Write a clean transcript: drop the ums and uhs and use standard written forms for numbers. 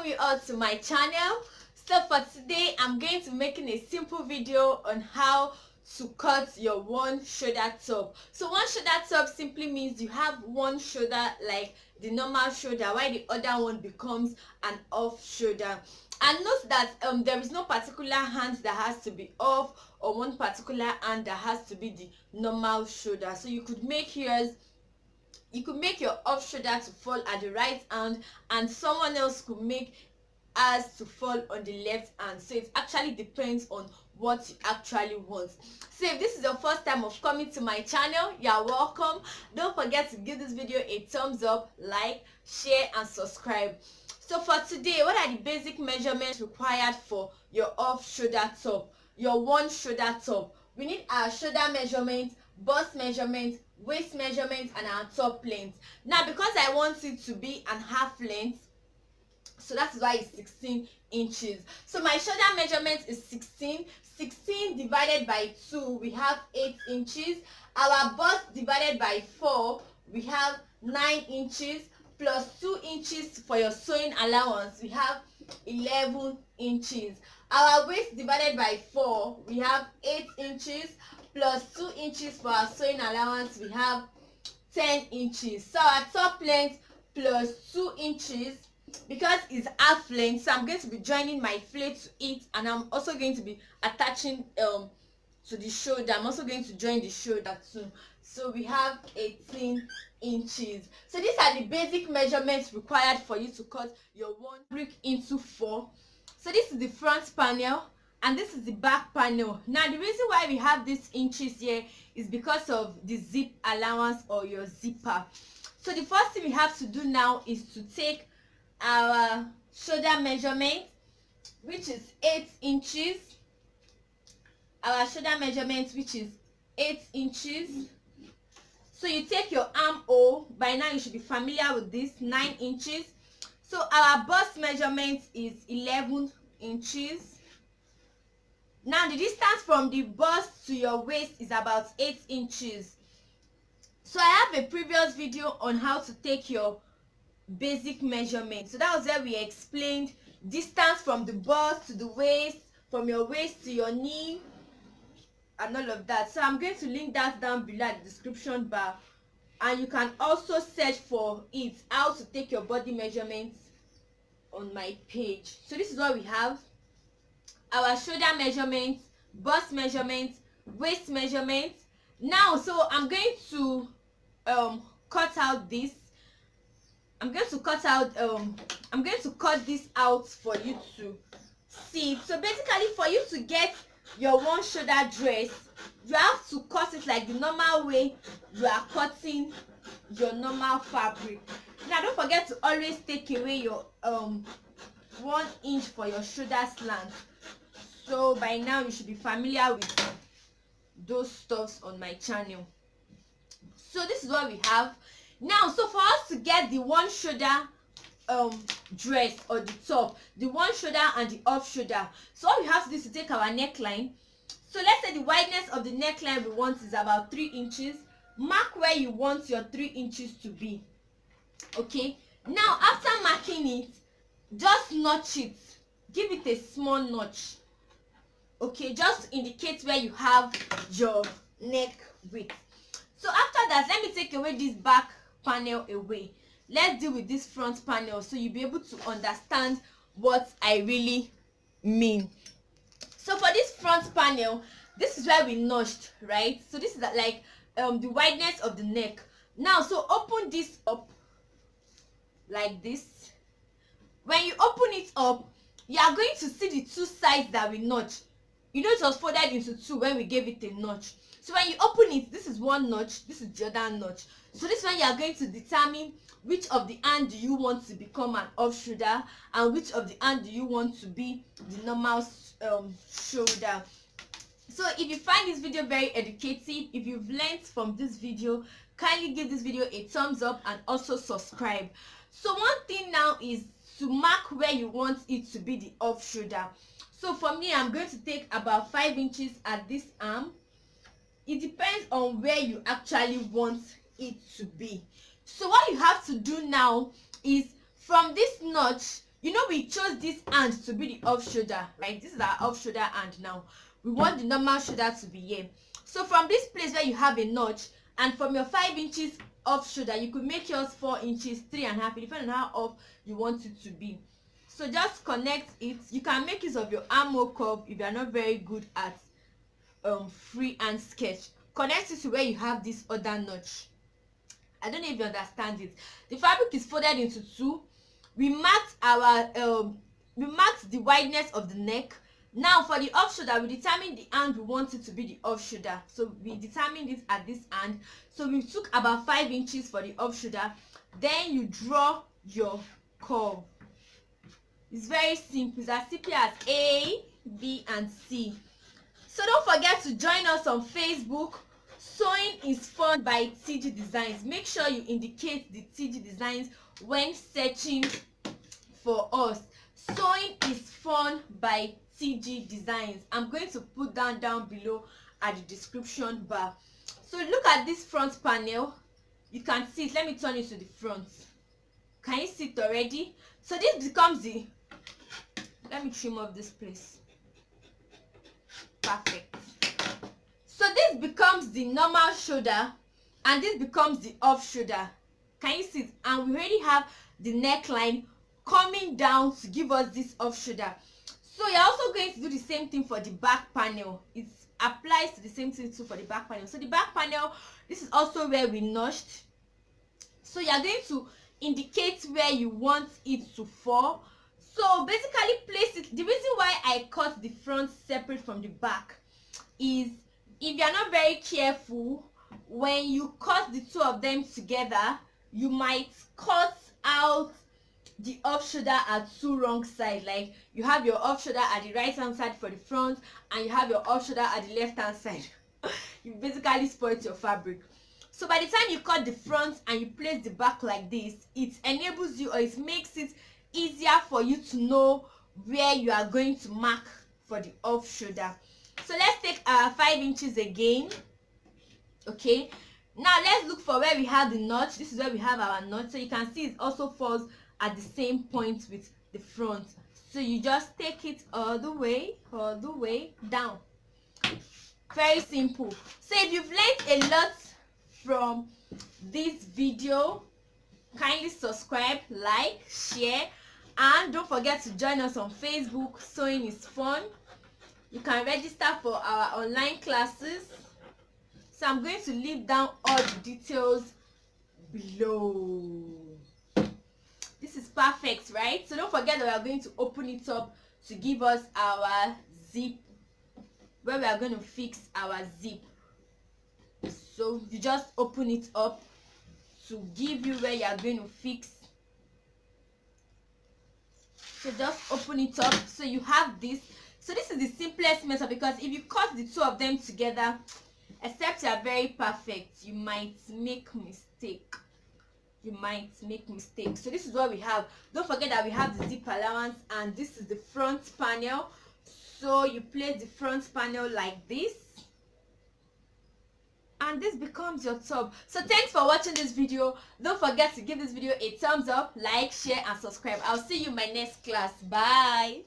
welcome you all to my channel. So for today I'm going to be making a simple video on how to cut your one shoulder top. So one shoulder top simply means you have one shoulder like the normal shoulder while the other one becomes an off shoulder. And note that there is no particular hand that has to be off or one particular hand that has to be the normal shoulder. So you could make yours, you could make your off shoulder to fall at the right hand and someone else could make as to fall on the left hand. So it actually depends on what you actually want. So if this is your first time of coming to my channel, you're welcome. Don't forget to give this video a thumbs up, like, share and subscribe. So for today, what are the basic measurements required for your off shoulder top, your one shoulder top? We need our shoulder measurement, bust measurement, waist measurement and our top length. Now because I want it to be an half length, so that is why it's 16 inches. So my shoulder measurement is 16 divided by 2, we have 8 inches. Our bust divided by 4, we have 9 inches, plus 2 inches for your sewing allowance, we have 11 inches. Our waist divided by 4, we have 8 inches, plus 2 inches for our sewing allowance, we have 10 inches. So our top length plus 2 inches, because it's half length, so I'm going to be joining my flare to it, and I'm also going to be attaching to the shoulder. I'm also going to join the shoulder too. So we have 18 inches. So these are the basic measurements required for you to cut your one brick into 4. So this is the front panel and this is the back panel. Now the reason why we have these inches here is because of the zip allowance or your zipper. So the first thing we have to do now is to take our shoulder measurement, which is 8 inches. Our shoulder measurement, which is 8 inches. So you take your armhole, by now you should be familiar with this, 9 inches. So our bust measurement is 11 inches. Now the distance from the bust to your waist is about 8 inches. So I have a previous video on how to take your basic measurement. So that was where we explained distance from the bust to the waist, from your waist to your knee and all of that. So I'm going to link that down below at the description bar, and you can also search for it, how to take your body measurements, on my page. So this is what we have: our shoulder measurement, bust measurement, waist measurement. Now so I'm going to cut out this. I'm going to cut this out for you to see. So basically, for you to get your one shoulder dress, you have to cut it like the normal way you are cutting your normal fabric. Now don't forget to always take away your 1 inch for your shoulder slant. So by now you should be familiar with those stuffs on my channel. So this is what we have now. So for us to get the one shoulder dress or the top, the one shoulder and the off shoulder, so all we have to do is to take our neckline. So let's say the wideness of the neckline we want is about 3 inches. Mark where you want your 3 inches to be. Okay, now after marking it, just notch it, give it a small notch. Okay, just to indicate where you have your neck width. So after that, let me take away this back panel away. Let's deal with this front panel so you'll be able to understand what I really mean. So for this front panel, this is where we notched, right? So this is like the wideness of the neck. Now so open this up like this. When you open it up, you are going to see the 2 sides that we notched. You know it was folded into 2 when we gave it a notch. So when you open it, this is one notch, this is the other notch. So this one you are going to determine which of the hand do you want to become an off shoulder and which of the hand do you want to be the normal shoulder. So if you find this video very educative, if you've learned from this video, kindly give this video a thumbs up and also subscribe. So one thing now is to mark where you want it to be the off shoulder. So for me, I'm going to take about 5 inches at this arm. It depends on where you actually want it to be. So what you have to do now is from this notch, you know, we chose this hand to be the off shoulder, right? This is our off shoulder hand. Now we want the normal shoulder to be here. So from this place where you have a notch, and from your 5 inches off shoulder, you could make yours 4 inches, 3.5, depending on how off you want it to be. So just connect it. You can make use of your armhole curve if you are not very good at freehand sketch. Connect it to where you have this other notch. I don't know if you understand it. The fabric is folded into two. We marked our the wideness of the neck. Now for the off shoulder, we determined the hand we want it to be the off shoulder. So we determined it at this hand. So we took about 5 inches for the off shoulder. Then you draw your curve. It's very simple. It's as simple as A, B, and C. So don't forget to join us on Facebook. Sewing is Fun by TG Designs. Make sure you indicate the TG Designs when searching for us. Sewing is Fun by TG Designs. I'm going to put down below at the description bar. So look at this front panel. You can see it. Let me turn it to the front. Can you see it already? So this becomes the, let me trim off this place. Perfect. So this becomes the normal shoulder, and this becomes the off shoulder. Can you see it? And we already have the neckline coming down to give us this off shoulder. So you're also going to do the same thing for the back panel. It applies to the same thing too for the back panel. So the back panel, this is also where we notched. So you're going to indicate where you want it to fall. So basically place it. The reason why I cut the front separate from the back is if you're not very careful, when you cut the two of them together, you might cut out the off shoulder at two wrong sides. Like you have your off shoulder at the right hand side for the front, and you have your off shoulder at the left hand side. You basically spoiled your fabric. So by the time you cut the front and you place the back like this, it enables you, or it makes it easier for you to know where you are going to mark for the off shoulder. So let's take our 5 inches again. Okay, now let's look for where we have the notch. This is where we have our notch. So you can see it also falls at the same point with the front. So you just take it all the way down. Very simple. So if you've learned a lot from this video, kindly subscribe, like, share, and don't forget to join us on Facebook. Sewing is Fun. You can register for our online classes. So I'm going to leave down all the details below. This is perfect, right? So don't forget that we are going to open it up to give us our zip, where we are going to fix our zip. So you just open it up to give you where you are going to fix. So just open it up. So you have this. So this is the simplest method, because if you cut the two of them together, except you are very perfect, you might make mistake. So this is what we have. Don't forget that we have the zip allowance, and this is the front panel. So you place the front panel like this, and this becomes your top. So thanks for watching this video. Don't forget to give this video a thumbs up, like, share, and subscribe. I'll see you in my next class. Bye.